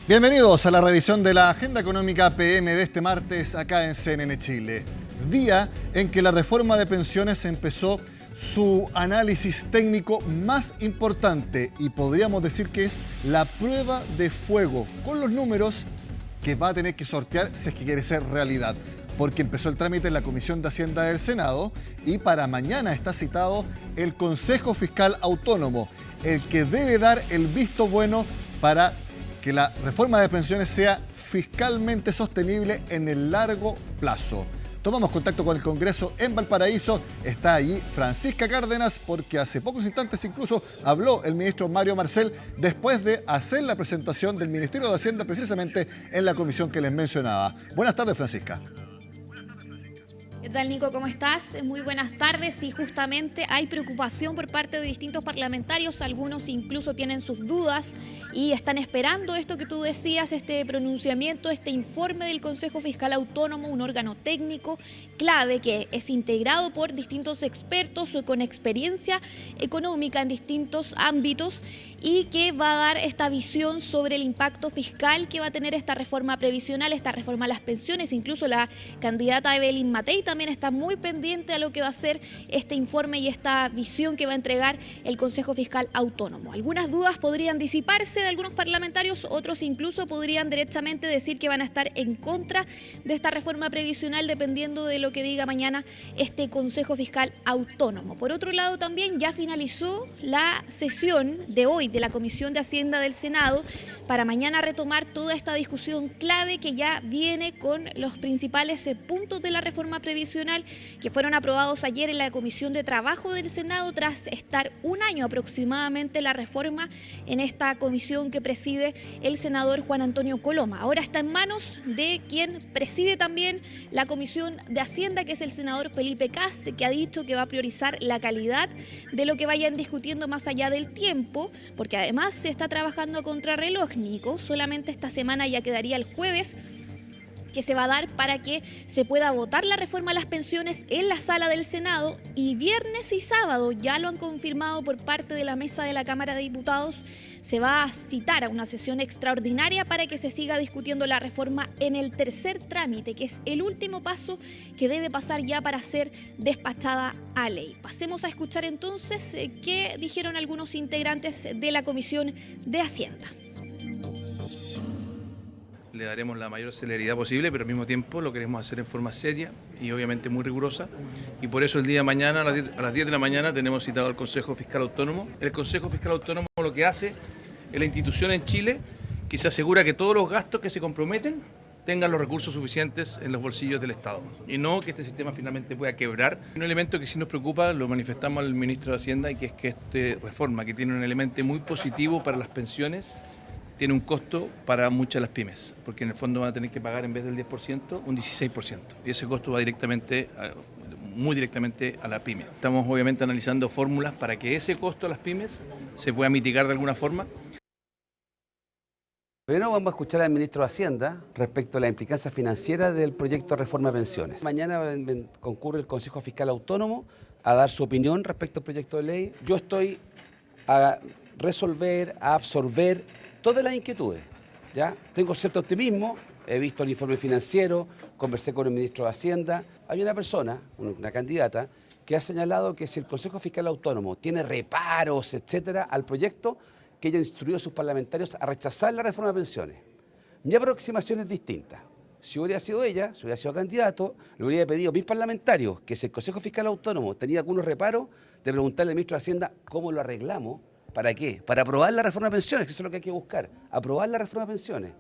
Bienvenidos a la revisión de la Agenda Económica PM de este martes acá en CNN Chile. Día en que la reforma de pensiones empezó su análisis técnico más importante y podríamos decir que es la prueba de fuego con los números que va a tener que sortear si es que quiere ser realidad. Porque empezó el trámite en la Comisión de Hacienda del Senado y para mañana está citado el Consejo Fiscal Autónomo, el que debe dar el visto bueno para que la reforma de pensiones sea fiscalmente sostenible en el largo plazo. Tomamos contacto con el Congreso en Valparaíso. Está allí Francisca Cárdenas porque hace pocos instantes incluso habló el ministro Mario Marcel después de hacer la presentación del Ministerio de Hacienda precisamente en la comisión que les mencionaba. Buenas tardes, Francisca. ¿Qué tal, Nico? ¿Cómo estás? Muy buenas tardes. Y justamente hay preocupación por parte de distintos parlamentarios. Algunos incluso tienen sus dudas y están esperando esto que tú decías, este pronunciamiento, este informe del Consejo Fiscal Autónomo, un órgano técnico clave que es integrado por distintos expertos con experiencia económica en distintos ámbitos y que va a dar esta visión sobre el impacto fiscal que va a tener esta reforma previsional, esta reforma a las pensiones. Incluso la candidata Evelyn Matei también está muy pendiente a lo que va a ser este informe y esta visión que va a entregar el Consejo Fiscal Autónomo. Algunas dudas podrían disiparse de algunos parlamentarios, otros incluso podrían directamente decir que van a estar en contra de esta reforma previsional dependiendo de lo que diga mañana este Consejo Fiscal Autónomo. Por otro lado, también ya finalizó la sesión de hoy de la Comisión de Hacienda del Senado para mañana retomar toda esta discusión clave que ya viene con los principales puntos de la reforma previsional que fueron aprobados ayer en la Comisión de Trabajo del Senado tras estar un año aproximadamente la reforma en esta comisión que preside el senador Juan Antonio Coloma. Ahora está en manos de quien preside también la Comisión de Hacienda, que es el senador Felipe Kast, que ha dicho que va a priorizar la calidad de lo que vayan discutiendo más allá del tiempo, porque además se está trabajando a contrarreloj, Nico. Solamente esta semana ya quedaría el jueves que se va a dar para que se pueda votar la reforma a las pensiones en la sala del Senado y viernes y sábado, ya lo han confirmado por parte de la mesa de la Cámara de Diputados, se va a citar a una sesión extraordinaria para que se siga discutiendo la reforma en el tercer trámite, que es el último paso que debe pasar ya para ser despachada a ley. Pasemos a escuchar entonces qué dijeron algunos integrantes de la Comisión de Hacienda. Le daremos la mayor celeridad posible, pero al mismo tiempo lo queremos hacer en forma seria y obviamente muy rigurosa. Y por eso el día de mañana, a las 10 de la mañana, tenemos citado al Consejo Fiscal Autónomo. El Consejo Fiscal Autónomo lo que hace es la institución en Chile que se asegura que todos los gastos que se comprometen tengan los recursos suficientes en los bolsillos del Estado y no que este sistema finalmente pueda quebrar. Un elemento que sí nos preocupa, lo manifestamos al ministro de Hacienda, y que es que esta reforma, que tiene un elemento muy positivo para las pensiones, tiene un costo para muchas de las pymes, porque en el fondo van a tener que pagar en vez del 10%, un 16%. Y ese costo va muy directamente a la pyme. Estamos obviamente analizando fórmulas para que ese costo a las pymes se pueda mitigar de alguna forma. Primero vamos a escuchar al ministro de Hacienda respecto a la implicancia financiera del proyecto de reforma de pensiones. Mañana concurre el Consejo Fiscal Autónomo a dar su opinión respecto al proyecto de ley. Yo estoy a resolver, a absorber todas las inquietudes, ¿ya? Tengo cierto optimismo, he visto el informe financiero, conversé con el ministro de Hacienda. Hay una persona, una candidata, que ha señalado que si el Consejo Fiscal Autónomo tiene reparos, etcétera, al proyecto, que ella instruyó a sus parlamentarios a rechazar la reforma de pensiones. Mi aproximación es distinta. Si hubiera sido ella, si hubiera sido candidato, le hubiera pedido a mis parlamentarios que si el Consejo Fiscal Autónomo tenía algunos reparos, de preguntarle al ministro de Hacienda cómo lo arreglamos. ¿Para qué? Para aprobar la reforma de pensiones, que eso es lo que hay que buscar, aprobar la reforma de pensiones.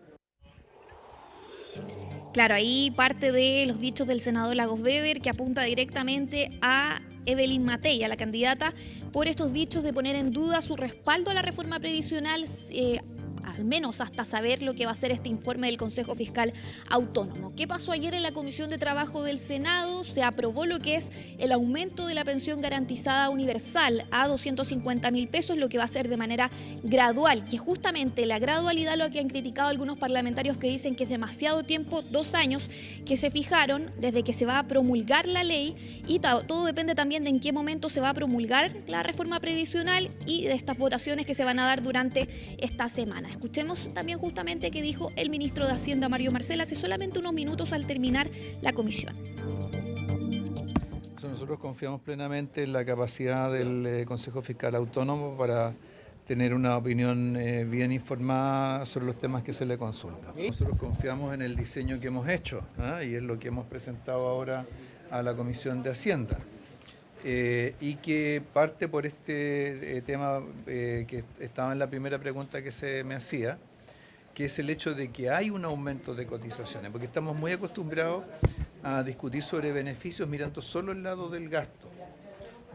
Claro, ahí parte de los dichos del senador Lagos Weber, que apunta directamente a Evelyn Matei, a la candidata, por estos dichos de poner en duda su respaldo a la reforma previsional, al menos hasta saber lo que va a ser este informe del Consejo Fiscal Autónomo. ¿Qué pasó ayer en la Comisión de Trabajo del Senado? Se aprobó lo que es el aumento de la pensión garantizada universal a 250.000 pesos, lo que va a ser de manera gradual, que justamente la gradualidad, lo que han criticado algunos parlamentarios que dicen que es demasiado tiempo, 2 años que se fijaron desde que se va a promulgar la ley, y todo depende también de en qué momento se va a promulgar la reforma previsional y de estas votaciones que se van a dar durante esta semana. Escuchemos también justamente qué dijo el ministro de Hacienda, Mario Marcel, hace solamente unos minutos al terminar la comisión. Nosotros confiamos plenamente en la capacidad del Consejo Fiscal Autónomo para tener una opinión bien informada sobre los temas que se le consultan. Nosotros confiamos en el diseño que hemos hecho, y es lo que hemos presentado ahora a la Comisión de Hacienda. Y que parte por este tema que estaba en la primera pregunta que se me hacía, que es el hecho de que hay un aumento de cotizaciones, porque estamos muy acostumbrados a discutir sobre beneficios mirando solo el lado del gasto,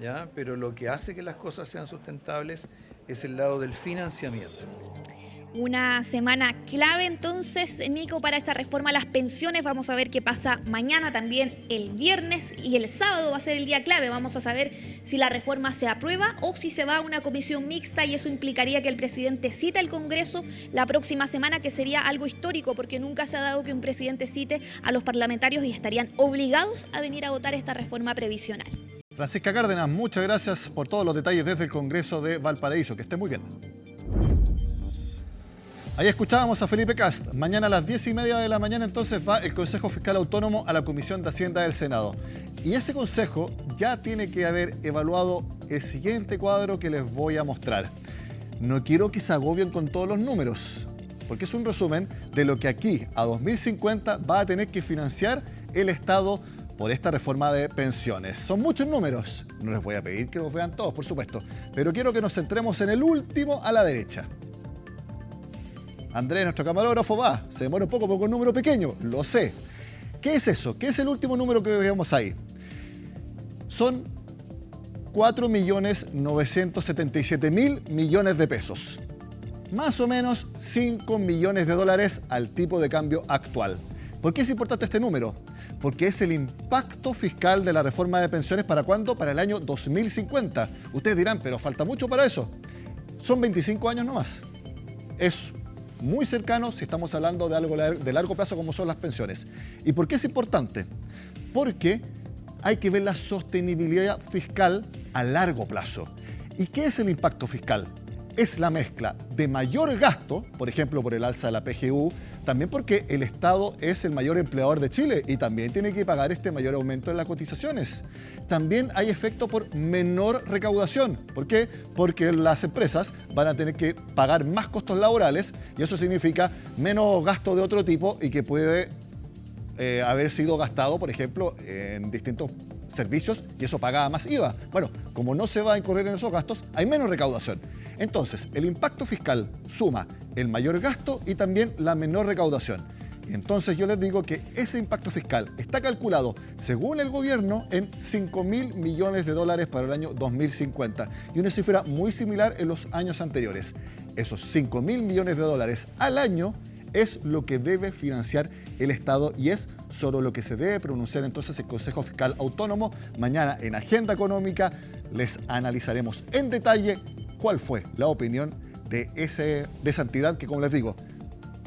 ¿ya? Pero lo que hace que las cosas sean sustentables es el lado del financiamiento. Una semana clave entonces, Nico, para esta reforma a las pensiones. Vamos a ver qué pasa mañana, también el viernes, y el sábado va a ser el día clave. Vamos a saber si la reforma se aprueba o si se va a una comisión mixta, y eso implicaría que el presidente cite al Congreso la próxima semana, que sería algo histórico porque nunca se ha dado que un presidente cite a los parlamentarios y estarían obligados a venir a votar esta reforma previsional. Francisca Cárdenas, muchas gracias por todos los detalles desde el Congreso de Valparaíso. Que esté muy bien. Ahí escuchábamos a Felipe Kast. Mañana a las 10:30 de la mañana entonces va el Consejo Fiscal Autónomo a la Comisión de Hacienda del Senado. Y ese consejo ya tiene que haber evaluado el siguiente cuadro que les voy a mostrar. No quiero que se agobien con todos los números, porque es un resumen de lo que aquí a 2050 va a tener que financiar el Estado por esta reforma de pensiones. Son muchos números. No les voy a pedir que los vean todos, por supuesto, pero quiero que nos centremos en el último a la derecha. Andrés, nuestro camarógrafo, se demora un poco porque es un número pequeño, lo sé. ¿Qué es eso? ¿Qué es el último número que vemos ahí? Son 4.977.000 millones de pesos. Más o menos 5 millones de dólares al tipo de cambio actual. ¿Por qué es importante este número? Porque es el impacto fiscal de la reforma de pensiones. ¿Para cuándo? Para el año 2050. Ustedes dirán, pero falta mucho para eso. Son 25 años nomás. Es muy cercano si estamos hablando de algo de largo plazo como son las pensiones. ¿Y por qué es importante? Porque hay que ver la sostenibilidad fiscal a largo plazo. ¿Y qué es el impacto fiscal? Es la mezcla de mayor gasto, por ejemplo por el alza de la PGU, también porque el Estado es el mayor empleador de Chile y también tiene que pagar este mayor aumento en las cotizaciones. También hay efecto por menor recaudación. ¿Por qué? Porque las empresas van a tener que pagar más costos laborales y eso significa menos gasto de otro tipo y que puede haber sido gastado, por ejemplo, en distintos servicios y eso pagaba más IVA. Bueno, como no se va a incurrir en esos gastos, hay menos recaudación. Entonces, el impacto fiscal suma el mayor gasto y también la menor recaudación. Entonces yo les digo que ese impacto fiscal está calculado, según el gobierno, en 5.000 millones de dólares para el año 2050 y una cifra muy similar en los años anteriores. Esos 5.000 millones de dólares al año es lo que debe financiar el Estado y es sobre lo que se debe pronunciar entonces el Consejo Fiscal Autónomo. Mañana en Agenda Económica les analizaremos en detalle cuál fue la opinión de esa entidad que, como les digo,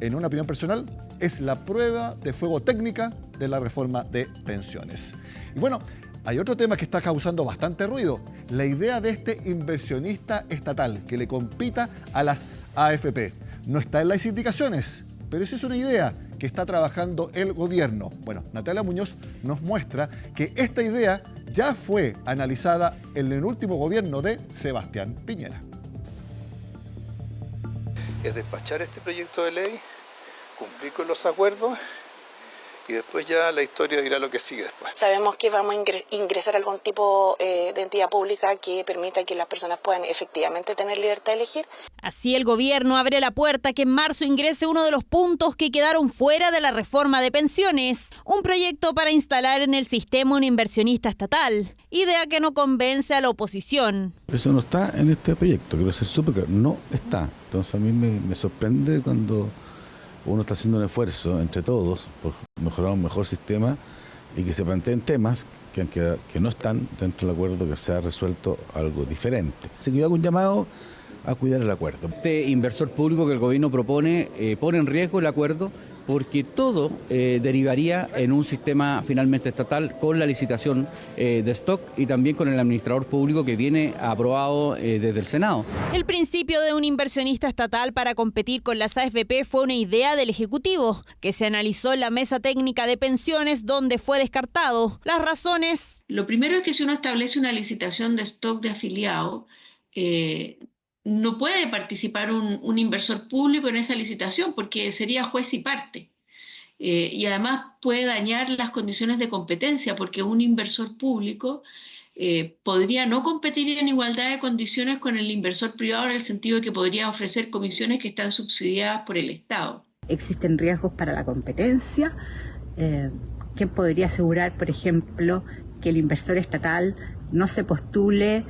en una opinión personal, es la prueba de fuego técnica de la reforma de pensiones. Y bueno, hay otro tema que está causando bastante ruido, la idea de este inversionista estatal que le compita a las AFP. No está en las indicaciones, pero esa es una idea que está trabajando el gobierno. Bueno, Natalia Muñoz nos muestra que esta idea ya fue analizada en el último gobierno de Sebastián Piñera. Es despachar este proyecto de ley, cumplir con los acuerdos y después ya la historia dirá lo que sigue después. Sabemos que vamos a ingresar a algún tipo de entidad pública que permita que las personas puedan efectivamente tener libertad de elegir. Así el gobierno abre la puerta a que en marzo ingrese uno de los puntos que quedaron fuera de la reforma de pensiones, un proyecto para instalar en el sistema un inversionista estatal, idea que no convence a la oposición. Eso no está en este proyecto, quiero ser súper claro, no está. Entonces a mí me sorprende cuando uno está haciendo un esfuerzo entre todos por mejorar un mejor sistema y que se planteen temas que no están dentro del acuerdo, que se ha resuelto algo diferente. Así que yo hago un llamado a cuidar el acuerdo. Este inversor público que el gobierno propone pone en riesgo el acuerdo porque todo derivaría en un sistema finalmente estatal con la licitación de stock y también con el administrador público que viene aprobado desde el Senado. El principio de un inversionista estatal para competir con las AFP fue una idea del Ejecutivo, que se analizó en la mesa técnica de pensiones, donde fue descartado. Las razones... Lo primero es que si uno establece una licitación de stock de afiliado, no puede participar un inversor público en esa licitación porque sería juez y parte. Y además puede dañar las condiciones de competencia porque un inversor público podría no competir en igualdad de condiciones con el inversor privado, en el sentido de que podría ofrecer comisiones que están subsidiadas por el Estado. Existen riesgos para la competencia. ¿Quién podría asegurar, por ejemplo, que el inversor estatal no se postule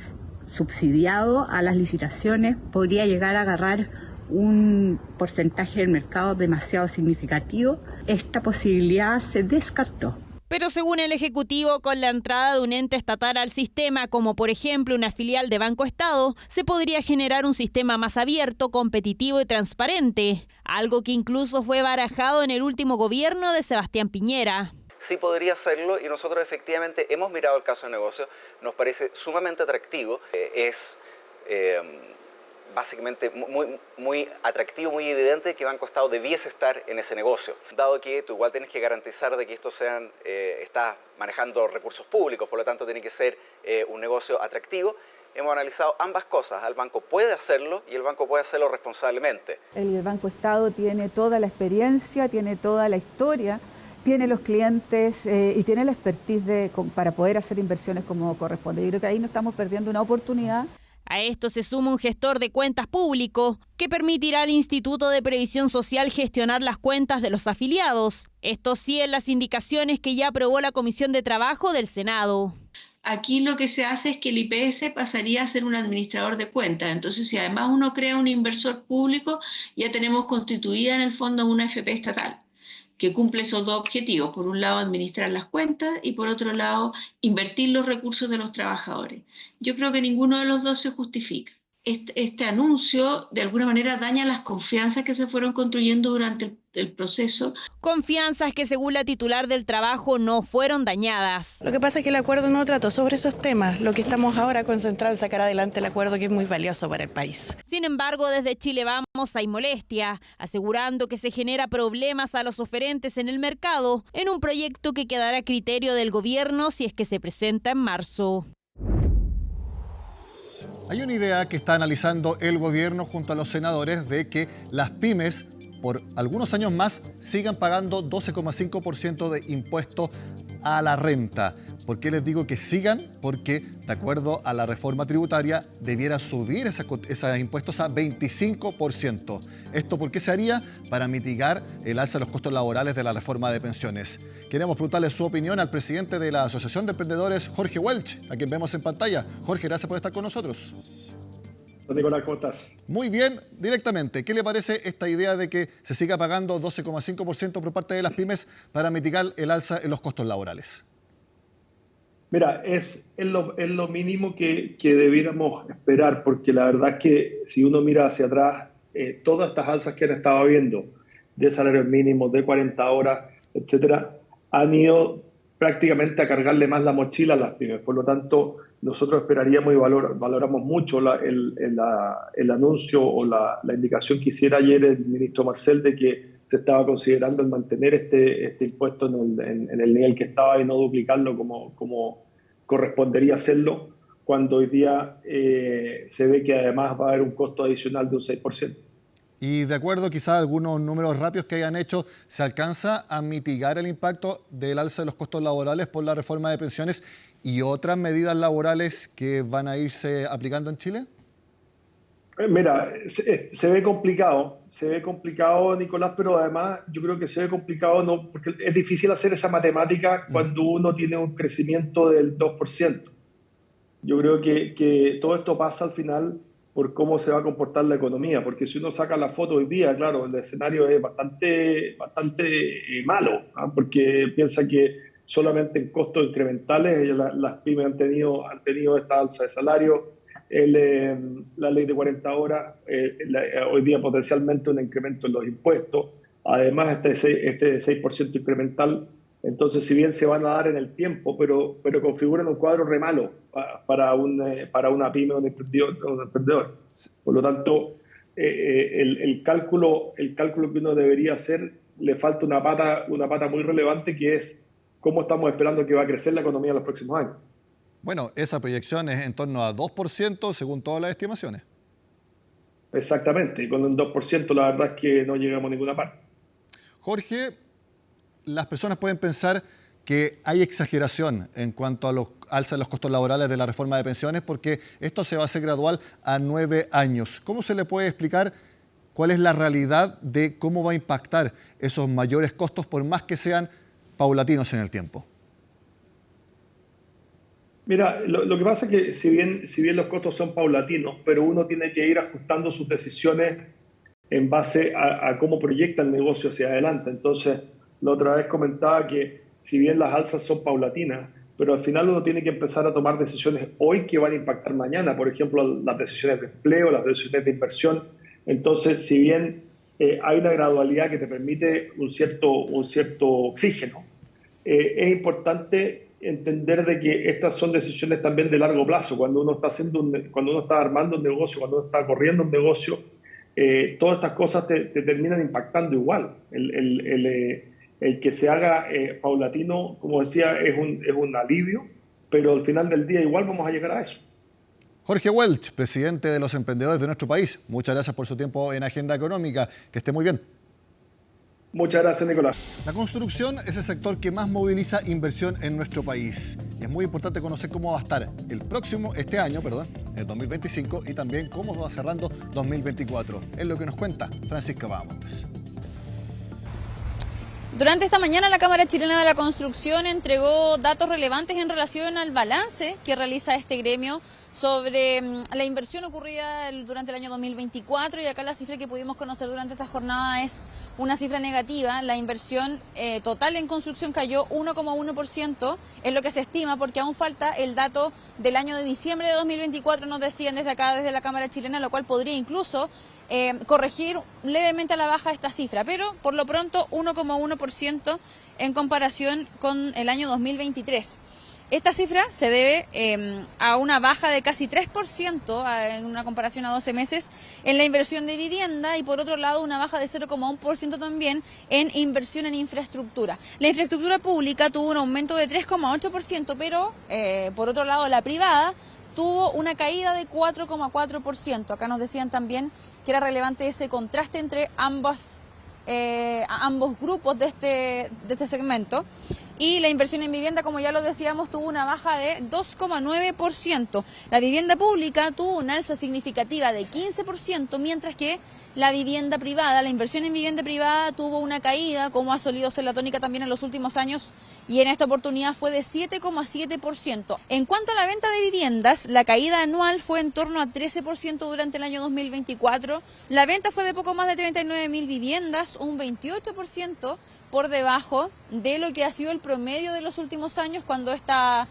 subsidiado a las licitaciones? Podría llegar a agarrar un porcentaje del mercado demasiado significativo. Esta posibilidad se descartó. Pero según el Ejecutivo, con la entrada de un ente estatal al sistema, como por ejemplo una filial de Banco Estado, se podría generar un sistema más abierto, competitivo y transparente, algo que incluso fue barajado en el último gobierno de Sebastián Piñera. Sí podría hacerlo y nosotros efectivamente hemos mirado el caso de negocio, nos parece sumamente atractivo, básicamente muy atractivo, muy evidente que Banco Estado debiese estar en ese negocio, dado que tú igual tienes que garantizar de que esto está manejando recursos públicos, por lo tanto tiene que ser un negocio atractivo. Hemos analizado ambas cosas, el banco puede hacerlo y el banco puede hacerlo responsablemente. El Banco Estado tiene toda la experiencia, tiene toda la historia, tiene los clientes y tiene la expertise para poder hacer inversiones como corresponde. Yo creo que ahí no estamos perdiendo una oportunidad. A esto se suma un gestor de cuentas público que permitirá al Instituto de Previsión Social gestionar las cuentas de los afiliados. Esto sí en las indicaciones que ya aprobó la Comisión de Trabajo del Senado. Aquí lo que se hace es que el IPS pasaría a ser un administrador de cuentas. Entonces, si además uno crea un inversor público, ya tenemos constituida en el fondo una AFP estatal que cumple esos dos objetivos. Por un lado, administrar las cuentas y por otro lado, invertir los recursos de los trabajadores. Yo creo que ninguno de los dos se justifica. Este anuncio, de alguna manera, daña las confianzas que se fueron construyendo durante el proceso. Confianzas que, según la titular del trabajo, no fueron dañadas. Lo que pasa es que el acuerdo no trató sobre esos temas. Lo que estamos ahora concentrados en sacar adelante el acuerdo, que es muy valioso para el país. Sin embargo, desde Chile Vamos hay molestia, asegurando que se genera problemas a los oferentes en el mercado en un proyecto que quedará a criterio del gobierno si es que se presenta en marzo. Hay una idea que está analizando el gobierno junto a los senadores de que las pymes por algunos años más sigan pagando 12,5% de impuesto a la renta. ¿Por qué les digo que sigan? Porque, de acuerdo a la reforma tributaria, debiera subir esos impuestos a 25%. ¿Esto por qué se haría? Para mitigar el alza de los costos laborales de la reforma de pensiones. Queremos preguntarle su opinión al presidente de la Asociación de Emprendedores, Jorge Welch, a quien vemos en pantalla. Jorge, gracias por estar con nosotros. Nicolás, ¿cómo estás? Muy bien, directamente, ¿qué le parece esta idea de que se siga pagando 12,5% por parte de las pymes para mitigar el alza en los costos laborales? Mira, es lo mínimo que debiéramos esperar, porque la verdad es que si uno mira hacia atrás, todas estas alzas que han estado habiendo de salarios mínimos, de 40 horas, etcétera, han ido prácticamente a cargarle más la mochila a las pymes. Por lo tanto, nosotros esperaríamos y valoramos mucho el anuncio o la indicación que hiciera ayer el ministro Marcel de que se estaba considerando el mantener este impuesto en el nivel que estaba y no duplicarlo como correspondería hacerlo, cuando hoy día se ve que además va a haber un costo adicional de un 6%. Y de acuerdo quizás a algunos números rápidos que hayan hecho, ¿se alcanza a mitigar el impacto del alza de los costos laborales por la reforma de pensiones y otras medidas laborales que van a irse aplicando en Chile? Mira, se ve complicado, Nicolás, pero además yo creo que se ve complicado no, porque es difícil hacer esa matemática cuando uno tiene un crecimiento del 2%. Yo creo que todo esto pasa al final por cómo se va a comportar la economía, porque si uno saca la foto hoy día, claro, el escenario es bastante malo, ¿no? Porque piensa que solamente en costos incrementales las pymes han tenido esta alza de salario, la ley de 40 horas, hoy día potencialmente un incremento en los impuestos, además este 6% incremental. Entonces, si bien se van a dar en el tiempo, pero configuran un cuadro re malo para una pyme o un emprendedor. Por lo tanto, el cálculo que uno debería hacer, le falta una pata muy relevante, que es cómo estamos esperando que va a crecer la economía en los próximos años. Bueno, esa proyección es en torno a 2% según todas las estimaciones. Exactamente, y con un 2% la verdad es que no llegamos a ninguna parte. Jorge, las personas pueden pensar que hay exageración en cuanto a los alza de los costos laborales de la reforma de pensiones, porque esto se va a hacer gradual a 9 años. ¿Cómo se le puede explicar cuál es la realidad de cómo va a impactar esos mayores costos, por más que sean paulatinos en el tiempo? Mira, lo que pasa es que si bien los costos son paulatinos, pero uno tiene que ir ajustando sus decisiones en base a cómo proyecta el negocio hacia adelante. Entonces, la otra vez comentaba que si bien las alzas son paulatinas, pero al final uno tiene que empezar a tomar decisiones hoy que van a impactar mañana. Por ejemplo, las decisiones de empleo, las decisiones de inversión. Entonces, si bien hay una gradualidad que te permite un cierto oxígeno, es importante entender de que estas son decisiones también de largo plazo. Cuando uno está armando un negocio, cuando uno está corriendo un negocio, todas estas cosas te terminan impactando igual. El que se haga paulatino, como decía, es un alivio, pero al final del día igual vamos a llegar a eso. Jorge Welch, presidente de los emprendedores de nuestro país, muchas gracias por su tiempo en Agenda Económica. Que esté muy bien. Muchas gracias, Nicolás. La construcción es el sector que más moviliza inversión en nuestro país. Y es muy importante conocer cómo va a estar este año, el 2025, y también cómo va cerrando 2024. Es lo que nos cuenta Francisca Vamos. Durante esta mañana la Cámara Chilena de la Construcción entregó datos relevantes en relación al balance que realiza este gremio sobre la inversión ocurrida durante el año 2024, y acá la cifra que pudimos conocer durante esta jornada es una cifra negativa. La inversión total en construcción cayó 1,1%, es lo que se estima, porque aún falta el dato del año de diciembre de 2024, nos decían desde acá, desde la Cámara Chilena, lo cual podría incluso corregir levemente a la baja esta cifra, pero por lo pronto 1,1% en comparación con el año 2023. Esta cifra se debe a una baja de casi 3% en una comparación a 12 meses en la inversión de vivienda, y por otro lado una baja de 0,1% también en inversión en infraestructura. La infraestructura pública tuvo un aumento de 3,8%, pero por otro lado la privada tuvo una caída de 4,4%. Acá nos decían también que era relevante ese contraste entre ambos grupos de este segmento. Y la inversión en vivienda, como ya lo decíamos, tuvo una baja de 2,9%. La vivienda pública tuvo una alza significativa de 15%, mientras que la vivienda privada, la inversión en vivienda privada tuvo una caída, como ha solido ser la tónica también en los últimos años, y en esta oportunidad fue de 7,7%. En cuanto a la venta de viviendas, la caída anual fue en torno a 13% durante el año 2024. La venta fue de poco más de 39.000 viviendas, un 28% por debajo de lo que ha sido el promedio de los últimos años, cuando esta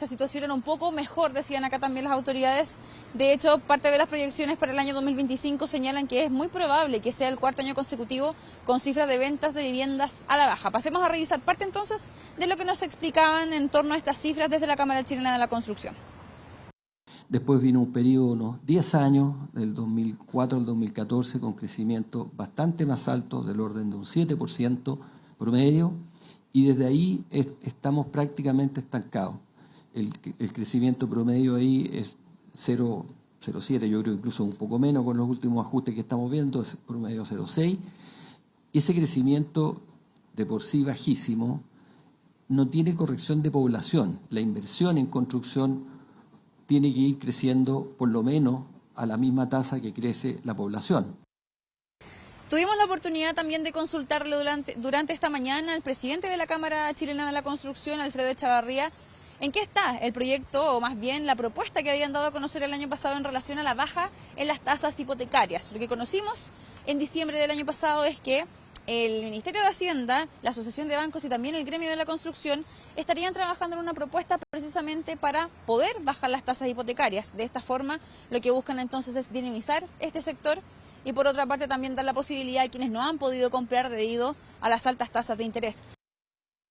situación era un poco mejor, decían acá también las autoridades. De hecho, parte de las proyecciones para el año 2025 señalan que es muy probable que sea el cuarto año consecutivo con cifras de ventas de viviendas a la baja. Pasemos a revisar parte entonces de lo que nos explicaban en torno a estas cifras desde la Cámara Chilena de la Construcción. Después vino un periodo de unos 10 años, del 2004 al 2014, con crecimiento bastante más alto, del orden de un 7% promedio, y desde ahí estamos prácticamente estancados. El crecimiento promedio ahí es 0,07, yo creo incluso un poco menos con los últimos ajustes que estamos viendo, es promedio 0,6. Ese crecimiento de por sí bajísimo no tiene corrección de población. La inversión en construcción tiene que ir creciendo por lo menos a la misma tasa que crece la población. Tuvimos la oportunidad también de consultarle durante esta mañana al presidente de la Cámara Chilena de la Construcción, Alfredo Echavarría, en qué está el proyecto, o más bien la propuesta que habían dado a conocer el año pasado en relación a la baja en las tasas hipotecarias. Lo que conocimos en diciembre del año pasado es que el Ministerio de Hacienda, la Asociación de Bancos y también el Gremio de la Construcción estarían trabajando en una propuesta precisamente para poder bajar las tasas hipotecarias. De esta forma, lo que buscan entonces es dinamizar este sector y por otra parte también dar la posibilidad a quienes no han podido comprar debido a las altas tasas de interés.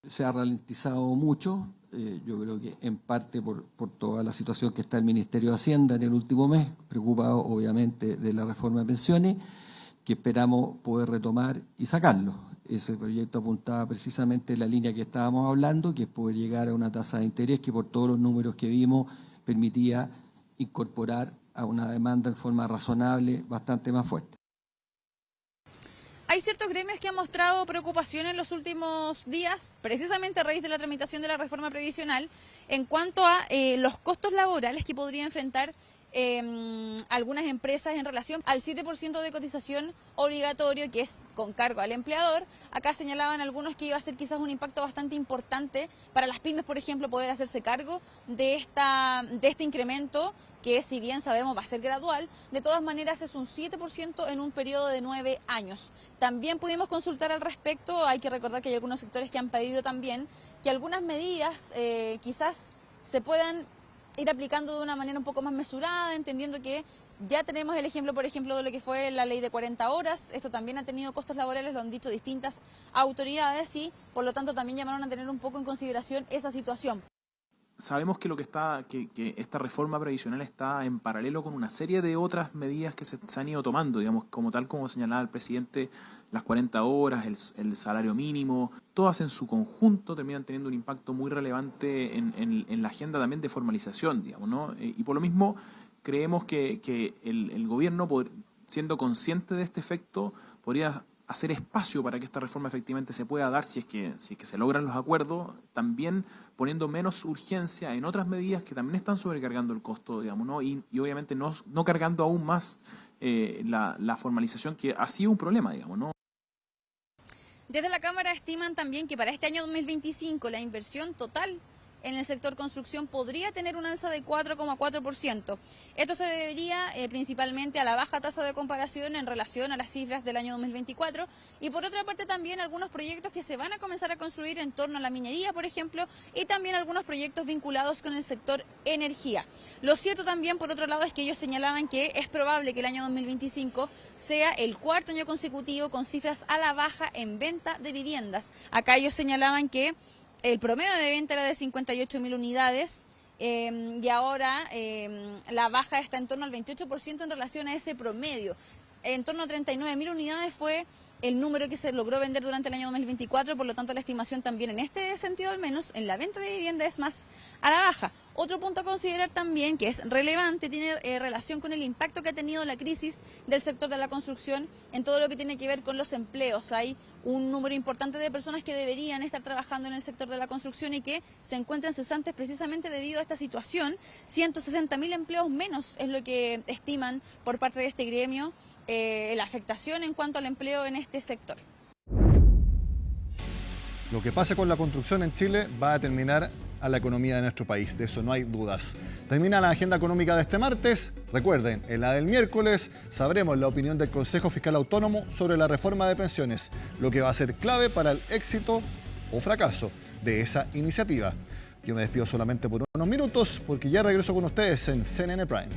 Se ha ralentizado mucho, yo creo que en parte por toda la situación que está el Ministerio de Hacienda en el último mes, preocupado obviamente de la reforma de pensiones, que esperamos poder retomar y sacarlo. Ese proyecto apuntaba precisamente en la línea que estábamos hablando, que es poder llegar a una tasa de interés que por todos los números que vimos permitía incorporar a una demanda en forma razonable bastante más fuerte. Hay ciertos gremios que han mostrado preocupación en los últimos días, precisamente a raíz de la tramitación de la reforma previsional, en cuanto a los costos laborales que podría enfrentar algunas empresas en relación al 7% de cotización obligatorio que es con cargo al empleador. Acá señalaban algunos que iba a ser quizás un impacto bastante importante para las pymes, por ejemplo, poder hacerse cargo de este incremento, que si bien sabemos va a ser gradual, de todas maneras es un 7% en un periodo de 9 años. También pudimos consultar al respecto, hay que recordar que hay algunos sectores que han pedido también que algunas medidas quizás se puedan ir aplicando de una manera un poco más mesurada, entendiendo que ya tenemos el ejemplo, por ejemplo, de lo que fue la ley de 40 horas. Esto también ha tenido costos laborales, lo han dicho distintas autoridades y, por lo tanto, también llamaron a tener un poco en consideración esa situación. Sabemos que que esta reforma previsional está en paralelo con una serie de otras medidas que se han ido tomando, digamos, como señalaba el presidente, las 40 horas, el salario mínimo, todas en su conjunto terminan teniendo un impacto muy relevante en la agenda también de formalización, digamos, ¿no? Y por lo mismo creemos que el gobierno, siendo consciente de este efecto, podría hacer espacio para que esta reforma efectivamente se pueda dar si es que se logran los acuerdos, también poniendo menos urgencia en otras medidas que también están sobrecargando el costo, digamos, ¿no? Y obviamente no cargando aún más la formalización, que ha sido un problema, digamos, ¿no? Desde la Cámara estiman también que para este año 2025 la inversión total en el sector construcción podría tener un alza de 4,4%. Esto se debería principalmente a la baja tasa de comparación en relación a las cifras del año 2024 y por otra parte también algunos proyectos que se van a comenzar a construir en torno a la minería, por ejemplo, y también algunos proyectos vinculados con el sector energía. Lo cierto también, por otro lado, es que ellos señalaban que es probable que el año 2025 sea el cuarto año consecutivo con cifras a la baja en venta de viviendas. Acá ellos señalaban que el promedio de venta era de 58.000 unidades y ahora la baja está en torno al 28% en relación a ese promedio. En torno a 39.000 unidades fue el número que se logró vender durante el año 2024, por lo tanto la estimación también en este sentido, al menos en la venta de vivienda, es más a la baja. Otro punto a considerar también, que es relevante, tiene relación con el impacto que ha tenido la crisis del sector de la construcción en todo lo que tiene que ver con los empleos. Hay un número importante de personas que deberían estar trabajando en el sector de la construcción y que se encuentran cesantes precisamente debido a esta situación. 160.000 empleos menos es lo que estiman por parte de este gremio la afectación en cuanto al empleo en este sector. Lo que pase con la construcción en Chile va a determinar a la economía de nuestro país, de eso no hay dudas. Termina la agenda económica de este martes. Recuerden, en la del miércoles sabremos la opinión del Consejo Fiscal Autónomo sobre la reforma de pensiones, lo que va a ser clave para el éxito o fracaso de esa iniciativa. Yo me despido solamente por unos minutos porque ya regreso con ustedes en CNN Prime.